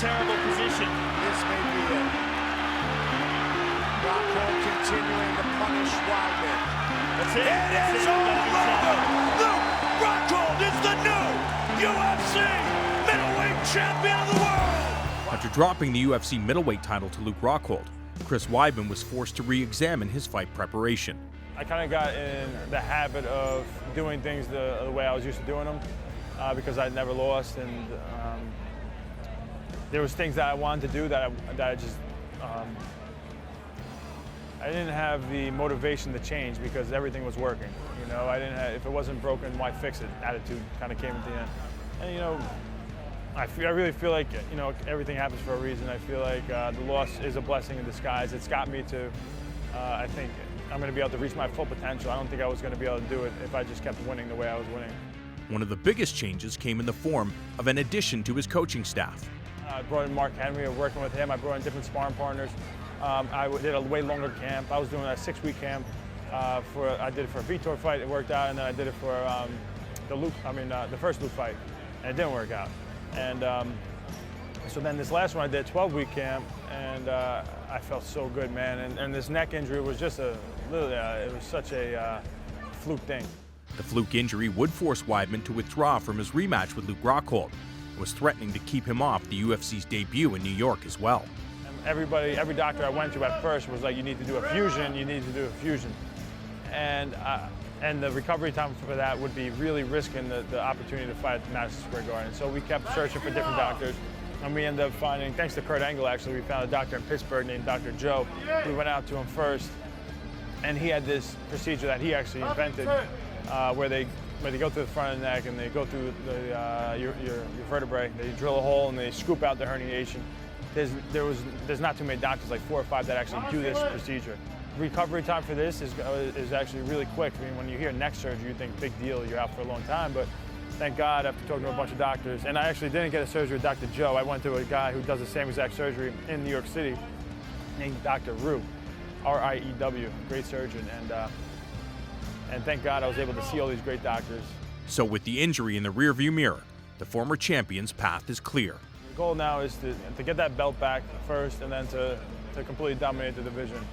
terrible position. This may be it. Rockhold continuing to punish Weidman. That's it. It is all over! Luke Rockhold is the new UFC middleweight champion of the world! After dropping the UFC middleweight title to Luke Rockhold, Chris Weidman was forced to re-examine his fight preparation. I kind of got in the habit of doing things the way I was used to doing them because I'd never lost, and there was things that I wanted to do that I just I didn't have the motivation to change because everything was working. You know, I didn't have, if it wasn't broken, why fix it? Attitude kind of came at the end, and you know, I really feel like, you know, everything happens for a reason. I feel like the loss is a blessing in disguise. It's got me to, I think I'm going to be able to reach my full potential. I don't think I was going to be able to do it if I just kept winning the way I was winning. One of the biggest changes came in the form of an addition to his coaching staff. I brought in Mark Henry, working with him. I brought in different sparring partners. I did a way longer camp. I was doing a 6-week camp. I did it for a Vitor fight, it worked out, and then I did it for the first Luke fight, and it didn't work out. And so then this last one I did a 12-week camp, and I felt so good, man. And this neck injury was just it was such a fluke thing. The fluke injury would force Weidman to withdraw from his rematch with Luke Rockhold and was threatening to keep him off the UFC's debut in New York as well. Every doctor I went to at first was like, you need to do a fusion, you need to do a fusion. And the recovery time for that would be really risking the opportunity to fight at Madison Square Garden. So we kept searching for different doctors, and we ended up finding, thanks to Kurt Angle actually, we found a doctor in Pittsburgh named Dr. Joe. We went out to him first, and he had this procedure that he actually invented, where they go through the front of the neck and they go through your vertebrae. They drill a hole and they scoop out the herniation. There's not too many doctors, like 4 or 5, that actually do this procedure. Recovery time for this is actually really quick. I mean, when you hear neck surgery, you think big deal, you're out for a long time, but thank God, after talking to a bunch of doctors, and I actually didn't get a surgery with Dr. Joe. I went to a guy who does the same exact surgery in New York City, named Dr. Rue, R-I-E-W, great surgeon, and thank God I was able to see all these great doctors. So with the injury in the rearview mirror, the former champion's path is clear. The goal now is to get that belt back first, and then to completely dominate the division.